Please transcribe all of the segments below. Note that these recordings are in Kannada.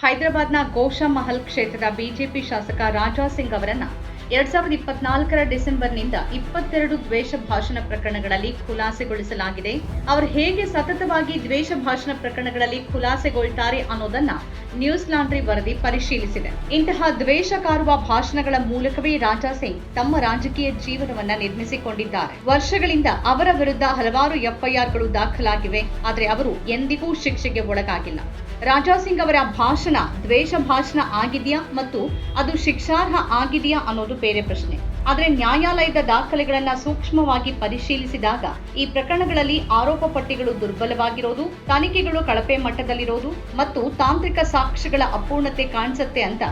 ಹೈದರಾಬಾದ್ನ ಗೋಶಾಮಹಲ್ ಕ್ಷೇತ್ರದ ಬಿಜೆಪಿ ಶಾಸಕ ರಾಜಾ ಸಿಂಗ್ ಅವರನ್ನ 2024ರ ಡಿಸೆಂಬರ್ನಿಂದ 22 ದ್ವೇಷ ಭಾಷಣ ಪ್ರಕರಣಗಳಲ್ಲಿ ಖುಲಾಸೆಗೊಳಿಸಲಾಗಿದೆ. ಅವರು ಹೇಗೆ ಸತತವಾಗಿ ದ್ವೇಷ ಭಾಷಣ ಪ್ರಕರಣಗಳಲ್ಲಿ ಖುಲಾಸೆಗೊಳ್ತಾರೆ ಅನ್ನೋದನ್ನ ನ್ಯೂಸ್ ಲಾಂಡ್ರಿ ವರದಿ ಪರಿಶೀಲಿಸಿದೆ. ಇಂತಹ ದ್ವೇಷ ಕಾರುವ ಭಾಷಣಗಳ ಮೂಲಕವೇ ರಾಜಾ ಸಿಂಗ್ ತಮ್ಮ ರಾಜಕೀಯ ಜೀವನವನ್ನ ನಿರ್ಮಿಸಿಕೊಂಡಿದ್ದಾರೆ. ವರ್ಷಗಳಿಂದ ಅವರ ವಿರುದ್ಧ ಹಲವಾರು ಎಫ್ಐಆರ್ಗಳು ದಾಖಲಾಗಿವೆ, ಆದರೆ ಅವರು ಎಂದಿಗೂ ಶಿಕ್ಷೆಗೆ ಒಳಗಾಗಿಲ್ಲ. ರಾಜಾ ಸಿಂಗ್ ಅವರ ಭಾಷಣ ದ್ವೇಷ ಭಾಷಣ ಆಗಿದೆಯಾ ಮತ್ತು ಅದು ಶಿಕ್ಷಾರ್ಹ ಆಗಿದೆಯಾ ಅನ್ನೋದು ಬೇರೆ ಪ್ರಶ್ನೆ. ಆದರೆ ನ್ಯಾಯಾಲಯದ ದಾಖಲೆಗಳನ್ನ ಸೂಕ್ಷ್ಮವಾಗಿ ಪರಿಶೀಲಿಸಿದಾಗ ಈ ಪ್ರಕರಣಗಳಲ್ಲಿ ಆರೋಪ ಪಟ್ಟಿಗಳು ದುರ್ಬಲವಾಗಿರೋದು, ತನಿಖೆಗಳು ಕಳಪೆ ಮಟ್ಟದಲ್ಲಿರೋದು ಮತ್ತು ತಾಂತ್ರಿಕ ಸಾಕ್ಷ್ಯಗಳ ಅಪೂರ್ಣತೆ ಕಾಣಿಸುತ್ತೆ ಅಂತ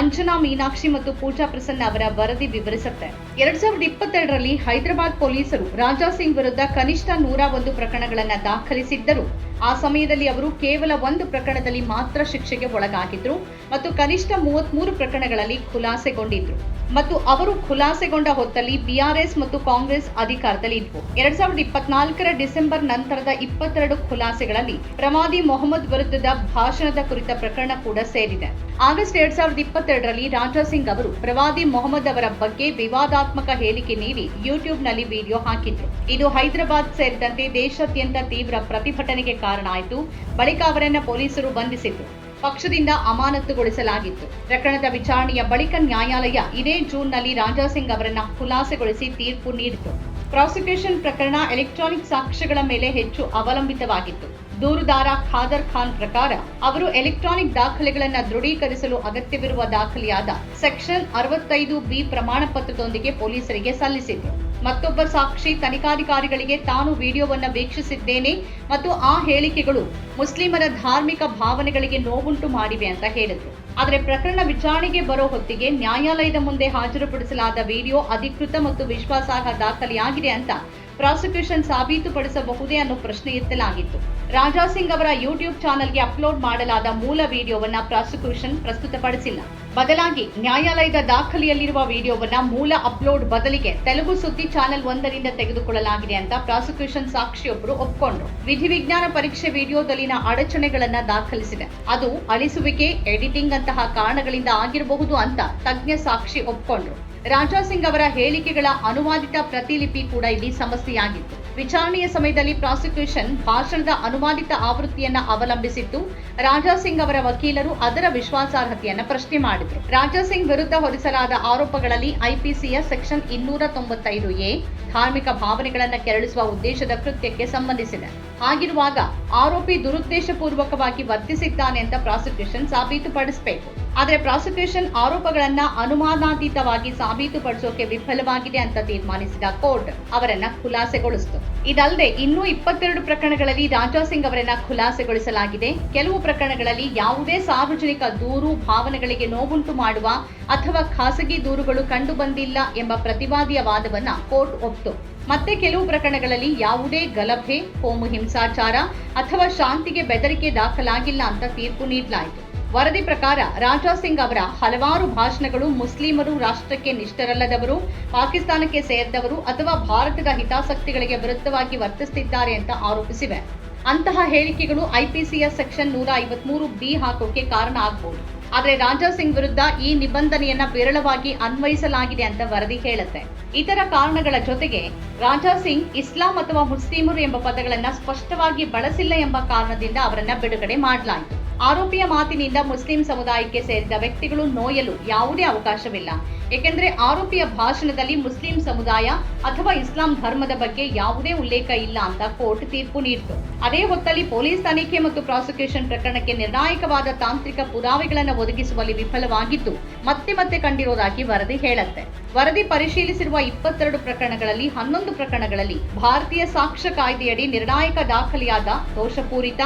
ಅಂಜನಾ ಮೀನಾಕ್ಷಿ ಮತ್ತು ಪೂಜಾ ಪ್ರಸನ್ನ ಅವರ ವರದಿ ವಿವರಿಸುತ್ತೆ. 2022ರಲ್ಲಿ ಹೈದರಾಬಾದ್ ಪೊಲೀಸರು ರಾಜಾ ಸಿಂಗ್ ವಿರುದ್ಧ ಕನಿಷ್ಠ 101 ಪ್ರಕರಣಗಳನ್ನು ದಾಖಲಿಸಿದ್ದರು. ಆ ಸಮಯದಲ್ಲಿ ಅವರು ಕೇವಲ 1 ಪ್ರಕರಣದಲ್ಲಿ ಮಾತ್ರ ಶಿಕ್ಷೆಗೆ ಒಳಗಾಗಿದ್ರು ಮತ್ತು ಕನಿಷ್ಠ 33 ಪ್ರಕರಣಗಳಲ್ಲಿ ಖುಲಾಸೆಗೊಂಡಿದ್ರು ಮತ್ತು ಅವರು ಖುಲಾಸೆಗೊಂಡ ಹೊತ್ತಲ್ಲಿ ಬಿಆರ್ಎಸ್ ಮತ್ತು ಕಾಂಗ್ರೆಸ್ ಅಧಿಕಾರದಲ್ಲಿ ಇದ್ವು. 2024ರ ಡಿಸೆಂಬರ್ ನಂತರದ 22 ಖುಲಾಸೆಗಳಲ್ಲಿ ಪ್ರವಾದಿ ಮೊಹಮ್ಮದ್ ವಿರುದ್ಧದ ಭಾಷಣದ ಕುರಿತ ಪ್ರಕರಣ ಕೂಡ ಸೇರಿದೆ. ಆಗಸ್ಟ್ 2022ರಲ್ಲಿ ರಾಜಾ ಸಿಂಗ್ ಅವರು ಪ್ರವಾದಿ ಮೊಹಮ್ಮದ್ ಅವರ ಬಗ್ಗೆ ವಿವಾದಾತ್ಮಕ ಹೇಳಿಕೆ ನೀಡಿ ಯೂಟ್ಯೂಬ್ನಲ್ಲಿ ವಿಡಿಯೋ ಹಾಕಿದ್ರು. ಇದು ಹೈದರಾಬಾದ್ ಸೇರಿದಂತೆ ದೇಶಾದ್ಯಂತ ತೀವ್ರ ಪ್ರತಿಭಟನೆಗೆ ಕಾರಣ ಆಯಿತು. ಬಳಿಕ ಅವರನ್ನ ಪೊಲೀಸರು ಬಂಧಿಸಿದ್ರು, ಪಕ್ಷದಿಂದ ಅಮಾನತುಗೊಳಿಸಲಾಗಿತ್ತು. ಪ್ರಕರಣದ ವಿಚಾರಣೆಯ ಬಳಿಕ ನ್ಯಾಯಾಲಯ ಇದೇ ಜೂನ್ನಲ್ಲಿ ರಾಜಾ ಸಿಂಗ್ ಅವರನ್ನ ಖುಲಾಸೆಗೊಳಿಸಿ ತೀರ್ಪು ನೀಡಿತು. ಪ್ರಾಸಿಕ್ಯೂಷನ್ ಪ್ರಕರಣ ಎಲೆಕ್ಟ್ರಾನಿಕ್ ಸಾಕ್ಷ್ಯಗಳ ಮೇಲೆ ಹೆಚ್ಚು ಅವಲಂಬಿತವಾಗಿತ್ತು. ದೂರುದಾರ ಖಾದರ್ ಖಾನ್ ಪ್ರಕಾರ ಅವರು ಎಲೆಕ್ಟ್ರಾನಿಕ್ ದಾಖಲೆಗಳನ್ನು ದೃಢೀಕರಿಸಲು ಅಗತ್ಯವಿರುವ ದಾಖಲೆಯಾದ ಸೆಕ್ಷನ್ 65B ಪ್ರಮಾಣ ಪತ್ರದೊಂದಿಗೆ ಪೊಲೀಸರಿಗೆ ಸಲ್ಲಿಸಿದ್ರು. ಮತ್ತೊಬ್ಬ ಸಾಕ್ಷಿ ತನಿಖಾಧಿಕಾರಿಗಳಿಗೆ ತಾನು ವಿಡಿಯೋವನ್ನು ವೀಕ್ಷಿಸಿದ್ದೇನೆ ಮತ್ತು ಆ ಹೇಳಿಕೆಗಳು ಮುಸ್ಲಿಮರ ಧಾರ್ಮಿಕ ಭಾವನೆಗಳಿಗೆ ನೋವುಂಟು ಮಾಡಿವೆ ಅಂತ ಹೇಳಿದ್ರು. ಆದರೆ ಪ್ರಕರಣ ವಿಚಾರಣೆಗೆ ಬರೋ ಹೊತ್ತಿಗೆ ನ್ಯಾಯಾಲಯದ ಮುಂದೆ ಹಾಜರುಪಡಿಸಲಾದ ವಿಡಿಯೋ ಅಧಿಕೃತ ಮತ್ತು ವಿಶ್ವಾಸಾರ್ಹ ದಾಖಲೆಯಾಗಿದೆ ಅಂತ ಪ್ರಾಸಿಕ್ಯೂಷನ್ ಸಾಬೀತುಪಡಿಸಬಹುದೇ ಅನ್ನೋ ಪ್ರಶ್ನೆ ಎತ್ತಲಾಗಿತ್ತು. ರಾಜಾ ಸಿಂಗ್ ಅವರ ಯೂಟ್ಯೂಬ್ ಚಾನೆಲ್ಗೆ ಅಪ್ಲೋಡ್ ಮಾಡಲಾದ ಮೂಲ ವಿಡಿಯೋವನ್ನ ಪ್ರಾಸಿಕ್ಯೂಷನ್ ಪ್ರಸ್ತುತಪಡಿಸಿಲ್ಲ. ಬದಲಾಗಿ ನ್ಯಾಯಾಲಯದ ದಾಖಲೆಯಲ್ಲಿರುವ ವಿಡಿಯೋವನ್ನ ಮೂಲ ಅಪ್ಲೋಡ್ ಬದಲಿಗೆ ತೆಲುಗು ಸುದ್ದಿ ಚಾನೆಲ್ 1ರಿಂದ ತೆಗೆದುಕೊಳ್ಳಲಾಗಿದೆ ಅಂತ ಪ್ರಾಸಿಕ್ಯೂಷನ್ ಸಾಕ್ಷಿಯೊಬ್ಬರು ಒಪ್ಪಿಕೊಂಡ್ರು. ವಿಧಿವಿಜ್ಞಾನ ಪರೀಕ್ಷೆ ವಿಡಿಯೋದಲ್ಲಿನ ಅಡಚಣೆಗಳನ್ನ ದಾಖಲಿಸಿದೆ. ಅದು ಅಳಿಸುವಿಕೆ, ಎಡಿಟಿಂಗ್ ಅಂತಹ ಕಾರಣಗಳಿಂದ ಆಗಿರಬಹುದು ಅಂತ ತಜ್ಞ ಸಾಕ್ಷಿ ಒಪ್ಪಿಕೊಂಡ್ರು. ರಾಜಾ ಸಿಂಗ್ ಅವರ ಹೇಳಿಕೆಗಳ ಅನುವಾದಿತ ಪ್ರತಿಲಿಪಿ ಕೂಡ ಇಲ್ಲಿ ಸಮಸ್ಯೆಯಾಗಿತ್ತು. ವಿಚಾರಣೆಯ ಸಮಯದಲ್ಲಿ ಪ್ರಾಸಿಕ್ಯೂಷನ್ ಭಾಷಣದ ಅನುವಾದಿತ ಆವೃತ್ತಿಯನ್ನ ಅವಲಂಬಿಸಿತ್ತು. ರಾಜಾ ಸಿಂಗ್ ಅವರ ವಕೀಲರು ಅದರ ವಿಶ್ವಾಸಾರ್ಹತೆಯನ್ನ ಪ್ರಶ್ನೆ ಮಾಡಿದ್ರು. ರಾಜಾ ಸಿಂಗ್ ವಿರುದ್ಧ ಹೊರಿಸಲಾದ ಆರೋಪಗಳಲ್ಲಿ ಐಪಿಸಿಯ ಸೆಕ್ಷನ್ 295A ಧಾರ್ಮಿಕ ಭಾವನೆಗಳನ್ನು ಕೆರಳಿಸುವ ಉದ್ದೇಶದ ಕೃತ್ಯಕ್ಕೆ ಸಂಬಂಧಿಸಿದೆ. ಹಾಗಿರುವಾಗ ಆರೋಪಿ ದುರುದ್ದೇಶಪೂರ್ವಕವಾಗಿ ವರ್ತಿಸಿದ್ದಾನೆ ಅಂತ ಪ್ರಾಸಿಕ್ಯೂಷನ್ ಸಾಬೀತುಪಡಿಸಬೇಕು. ಆದರೆ ಪ್ರಾಸಿಕ್ಯೂಷನ್ ಆರೋಪಗಳನ್ನ ಅನುಮಾನಾತೀತವಾಗಿ ಸಾಬೀತುಪಡಿಸೋಕೆ ವಿಫಲವಾಗಿದೆ ಅಂತ ತೀರ್ಮಾನಿಸಿದ ಕೋರ್ಟ್ ಅವರನ್ನ ಖುಲಾಸೆಗೊಳಿಸಿತು. ಇದಲ್ಲದೆ ಇನ್ನೂ 22 ಪ್ರಕರಣಗಳಲ್ಲಿ ರಾಜಾ ಸಿಂಗ್ ಅವರನ್ನ ಖುಲಾಸೆಗೊಳಿಸಲಾಗಿದೆ. ಕೆಲವು ಪ್ರಕರಣಗಳಲ್ಲಿ ಯಾವುದೇ ಸಾರ್ವಜನಿಕ ದೂರು ಭಾವನೆಗಳಿಗೆ ನೋವುಂಟು ಮಾಡುವ ಅಥವಾ ಖಾಸಗಿ ದೂರುಗಳು ಕಂಡು ಬಂದಿಲ್ಲ ಎಂಬ ಪ್ರತಿವಾದಿಯ ವಾದವನ್ನ ಕೋರ್ಟ್ ಒಪ್ಪಿತು. ಮತ್ತೆ ಕೆಲವು ಪ್ರಕರಣಗಳಲ್ಲಿ ಯಾವುದೇ ಗಲಭೆ, ಕೋಮು ಹಿಂಸಾಚಾರ ಅಥವಾ ಶಾಂತಿಗೆ ಬೆದರಿಕೆ ದಾಖಲಾಗಿಲ್ಲ ಅಂತ ತೀರ್ಪು ನೀಡಲಾಯಿತು. ವರದಿ ಪ್ರಕಾರ ರಾಜಾ ಸಿಂಗ್ ಅವರ ಹಲವಾರು ಭಾಷಣಗಳು ಮುಸ್ಲಿಮರು ರಾಷ್ಟ್ರಕ್ಕೆ ನಿಷ್ಠರಲ್ಲದವರು, ಪಾಕಿಸ್ತಾನಕ್ಕೆ ಸೇರಿದವರು ಅಥವಾ ಭಾರತದ ಹಿತಾಸಕ್ತಿಗಳಿಗೆ ವಿರುದ್ಧವಾಗಿ ವರ್ತಿಸುತ್ತಿದ್ದಾರೆ ಅಂತ ಆರೋಪಿಸಿವೆ. ಅಂತಹ ಹೇಳಿಕೆಗಳು ಐಪಿಸಿಯ ಸೆಕ್ಷನ್ 153B ಹಾಕೋಕೆ ಕಾರಣ ಆಗಬಹುದು. ಆದರೆ ರಾಜಾ ಸಿಂಗ್ ವಿರುದ್ಧ ಈ ನಿಬಂಧನೆಯನ್ನ ವಿರಳವಾಗಿ ಅನ್ವಯಿಸಲಾಗಿದೆ ಅಂತ ವರದಿ ಹೇಳುತ್ತೆ. ಇತರ ಕಾರಣಗಳ ಜೊತೆಗೆ ರಾಜಾ ಸಿಂಗ್ ಇಸ್ಲಾಂ ಅಥವಾ ಮುಸ್ಲಿಮರು ಎಂಬ ಪದಗಳನ್ನ ಸ್ಪಷ್ಟವಾಗಿ ಬಳಸಿಲ್ಲ ಎಂಬ ಕಾರಣದಿಂದ ಅವರನ್ನ ಬಿಡುಗಡೆ ಮಾಡಲಾಯಿತು. ಆರೋಪಿಯ ಮಾತಿನಿಂದ ಮುಸ್ಲಿಂ ಸಮುದಾಯಕ್ಕೆ ಸೇರಿದ ವ್ಯಕ್ತಿಗಳು ನೋಯಲು ಯಾವುದೇ ಅವಕಾಶವಿಲ್ಲ, ಏಕೆಂದರೆ ಆರೋಪಿಯ ಭಾಷಣದಲ್ಲಿ ಮುಸ್ಲಿಂ ಸಮುದಾಯ ಅಥವಾ ಇಸ್ಲಾಂ ಧರ್ಮದ ಬಗ್ಗೆ ಯಾವುದೇ ಉಲ್ಲೇಖ ಇಲ್ಲ ಅಂತ ಕೋರ್ಟ್ ತೀರ್ಪು ನೀಡಿತು. ಅದೇ ಹೊತ್ತಲ್ಲಿ ಪೊಲೀಸ್ ತನಿಖೆ ಮತ್ತು ಪ್ರಾಸಿಕ್ಯೂಷನ್ ಪ್ರಕರಣಕ್ಕೆ ನಿರ್ಣಾಯಕವಾದ ತಾಂತ್ರಿಕ ಪುರಾವೆಗಳನ್ನು ಒದಗಿಸುವಲ್ಲಿ ವಿಫಲವಾಗಿದ್ದು ಮತ್ತೆ ಕಂಡಿರೋದಾಗಿ ವರದಿ ಹೇಳುತ್ತೆ. ವರದಿ ಪರಿಶೀಲಿಸಿರುವ 22 ಪ್ರಕರಣಗಳಲ್ಲಿ 11 ಪ್ರಕರಣಗಳಲ್ಲಿ ಭಾರತೀಯ ಸಾಕ್ಷ್ಯ ಕಾಯ್ದೆಯಡಿ ನಿರ್ಣಾಯಕ ದಾಖಲೆಯಾದ ದೋಷಪೂರಿತ,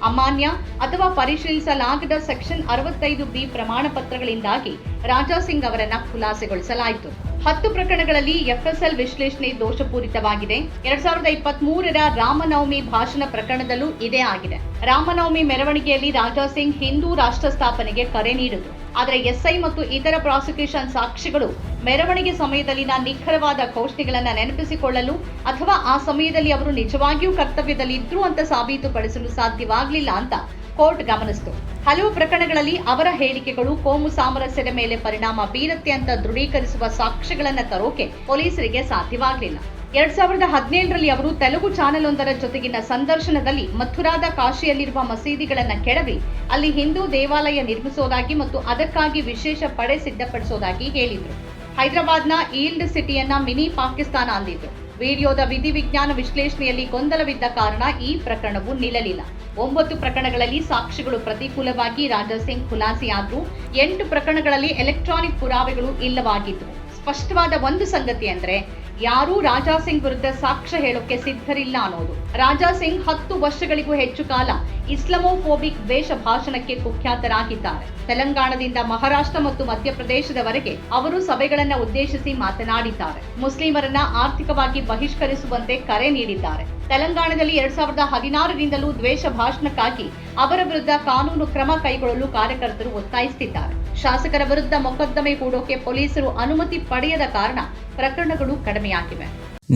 ಅಮಾನ್ಯ ಅಥವಾ ಪರಿಶೀಲಿಸಲಾಗದ ಸೆಕ್ಷನ್ 65B ಪ್ರಮಾಣ ಪತ್ರಗಳಿಂದಾಗಿ ರಾಜಾ ಸಿಂಗ್ ಅವರನ್ನ ಖುಲಾಸೆಗೊಳಿಸಲಾಯಿತು. 10 ಪ್ರಕರಣಗಳಲ್ಲಿ ಎಫ್ಎಸ್ಎಲ್ ವಿಶ್ಲೇಷಣೆ ದೋಷಪೂರಿತವಾಗಿದೆ. 2023ರ ರಾಮನವಮಿ ಭಾಷಣ ಪ್ರಕರಣದಲ್ಲೂ ಇದೇ ಆಗಿದೆ. ರಾಮನವಮಿ ಮೆರವಣಿಗೆಯಲ್ಲಿ ರಾಜಾ ಸಿಂಗ್ ಹಿಂದೂ ರಾಷ್ಟ್ರ ಸ್ಥಾಪನೆಗೆ ಕರೆ ನೀಡಿದರು. ಆದರೆ ಎಸ್ಐ ಮತ್ತು ಇತರ ಪ್ರಾಸಿಕ್ಯೂಷನ್ ಸಾಕ್ಷಿಗಳು ಮೆರವಣಿಗೆ ಸಮಯದಲ್ಲಿನ ನಿಖರವಾದ ಘೋಷಣೆಗಳನ್ನು ನೆನಪಿಸಿಕೊಳ್ಳಲು ಅಥವಾ ಆ ಸಮಯದಲ್ಲಿ ಅವರು ನಿಜವಾಗಿಯೂ ಕರ್ತವ್ಯದಲ್ಲಿದ್ರು ಅಂತ ಸಾಬೀತುಪಡಿಸಲು ಸಾಧ್ಯವಾಗಲಿಲ್ಲ ಅಂತ ಕೋರ್ಟ್ ಗಮನಿಸಿತು. ಹಲವು ಪ್ರಕರಣಗಳಲ್ಲಿ ಅವರ ಹೇಳಿಕೆಗಳು ಕೋಮು ಸಾಮರಸ್ಯದ ಮೇಲೆ ಪರಿಣಾಮ ಬೀರುತ್ತೆ ಅಂತ ದೃಢೀಕರಿಸುವ ಸಾಕ್ಷ್ಯಗಳನ್ನು ತರೋಕೆ ಪೊಲೀಸರಿಗೆ ಸಾಧ್ಯವಾಗಲಿಲ್ಲ. 2017ರಲ್ಲಿ ಅವರು ತೆಲುಗು ಚಾನೆಲ್ ಒಂದರ ಜೊತೆಗಿನ ಸಂದರ್ಶನದಲ್ಲಿ ಮಥುರಾದ ಕಾಶಿಯಲ್ಲಿರುವ ಮಸೀದಿಗಳನ್ನು ಕೆಡವಿ ಅಲ್ಲಿ ಹಿಂದೂ ದೇವಾಲಯ ನಿರ್ಮಿಸೋದಾಗಿ ಮತ್ತು ಅದಕ್ಕಾಗಿ ವಿಶೇಷ ಪಡೆ ಸಿದ್ಧಪಡಿಸೋದಾಗಿ ಹೇಳಿದ್ರು. ಹೈದರಾಬಾದ್ನ ಈಲ್ಡ್ ಸಿಟಿಯನ್ನ ಮಿನಿ ಪಾಕಿಸ್ತಾನ ಅಂದಿದ್ರು. ವಿಡಿಯೋದ ವಿಧಿವಿಜ್ಞಾನ ವಿಶ್ಲೇಷಣೆಯಲ್ಲಿ ಗೊಂದಲವಿದ್ದ ಕಾರಣ ಈ ಪ್ರಕರಣವು ನಿಲ್ಲಲಿಲ್ಲ. 9 ಪ್ರಕರಣಗಳಲ್ಲಿ ಸಾಕ್ಷಿಗಳು ಪ್ರತಿಕೂಲವಾಗಿ ರಾಜಾ ಸಿಂಗ್ ಖುಲಾಸೆಯಾದ್ರು. 8 ಪ್ರಕರಣಗಳಲ್ಲಿ ಎಲೆಕ್ಟ್ರಾನಿಕ್ ಪುರಾವೆಗಳು ಇಲ್ಲವಾಗಿದ್ವು. ಸ್ಪಷ್ಟವಾದ ಒಂದು ಸಂಗತಿ ಅಂದ್ರೆ ಯಾರೂ ರಾಜಾ ಸಿಂಗ್ ವಿರುದ್ಧ ಸಾಕ್ಷ್ಯ ಹೇಳೋಕೆ ಸಿದ್ಧರಿಲ್ಲ ಅನ್ನೋದು. ರಾಜಾ ಸಿಂಗ್ 10 ವರ್ಷಗಳಿಗೂ ಹೆಚ್ಚು ಕಾಲ ಇಸ್ಲಾಮೋಫೋಬಿಕ್ ದ್ವೇಷ ಭಾಷಣಕ್ಕೆ ಕುಖ್ಯಾತರಾಗಿದ್ದಾರೆ. ತೆಲಂಗಾಣದಿಂದ ಮಹಾರಾಷ್ಟ್ರ ಮತ್ತು ಮಧ್ಯಪ್ರದೇಶದವರೆಗೆ ಅವರು ಸಭೆಗಳನ್ನು ಉದ್ದೇಶಿಸಿ ಮಾತನಾಡಿದ್ದಾರೆ. ಮುಸ್ಲಿಮರನ್ನ ಆರ್ಥಿಕವಾಗಿ ಬಹಿಷ್ಕರಿಸುವಂತೆ ಕರೆ ನೀಡಿದ್ದಾರೆ. ತೆಲಂಗಾಣದಲ್ಲಿ 2016ರಿಂದಲೂ ದ್ವೇಷ ಭಾಷಣಕ್ಕಾಗಿ ಅವರ ವಿರುದ್ಧ ಕಾನೂನು ಕ್ರಮ ಕೈಗೊಳ್ಳಲು ಕಾರ್ಯಕರ್ತರು ಒತ್ತಾಯಿಸುತ್ತಿದ್ದಾರೆ. ಶಾಸಕರ ವಿರುದ್ಧ ಮೊಕದ್ದಮೆ ಹೂಡೋಕೆ ಪೊಲೀಸರು ಅನುಮತಿ ಪಡೆಯದ ಕಾರಣ ಪ್ರಕರಣಗಳು ಕಡಿಮೆಯಾಗಿವೆ.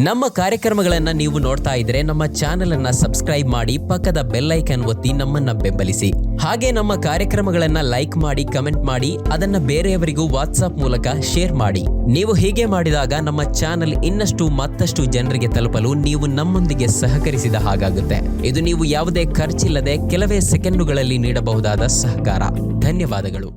ನಮ್ಮ ಕಾರ್ಯಕ್ರಮಗಳನ್ನ ನೀವು ನೋಡ್ತಾ ಇದ್ರೆ ನಮ್ಮ ಚಾನೆಲ್ ಅನ್ನ ಸಬ್ಸ್ಕ್ರೈಬ್ ಮಾಡಿ, ಪಕ್ಕದ ಬೆಲ್ ಐಕಾನ್ ಒತ್ತಿ ನಮ್ಮನ್ನ ಬೆಂಬಲಿಸಿ. ಹಾಗೆ ನಮ್ಮ ಕಾರ್ಯಕ್ರಮಗಳನ್ನ ಲೈಕ್ ಮಾಡಿ, ಕಮೆಂಟ್ ಮಾಡಿ, ಅದನ್ನ ಬೇರೆಯವರಿಗೂ ವಾಟ್ಸ್ಆಪ್ ಮೂಲಕ ಶೇರ್ ಮಾಡಿ. ನೀವು ಹೀಗೆ ಮಾಡಿದಾಗ ನಮ್ಮ ಚಾನೆಲ್ ಇನ್ನಷ್ಟು ಮತ್ತಷ್ಟು ಜನರಿಗೆ ತಲುಪಲು ನೀವು ನಮ್ಮೊಂದಿಗೆ ಸಹಕರಿಸಿದ ಹಾಗಾಗುತ್ತೆ. ಇದು ನೀವು ಯಾವುದೇ ಖರ್ಚಿಲ್ಲದೆ ಕೆಲವೇ ಸೆಕೆಂಡುಗಳಲ್ಲಿ ನೀಡಬಹುದಾದ ಸಹಕಾರ. ಧನ್ಯವಾದಗಳು.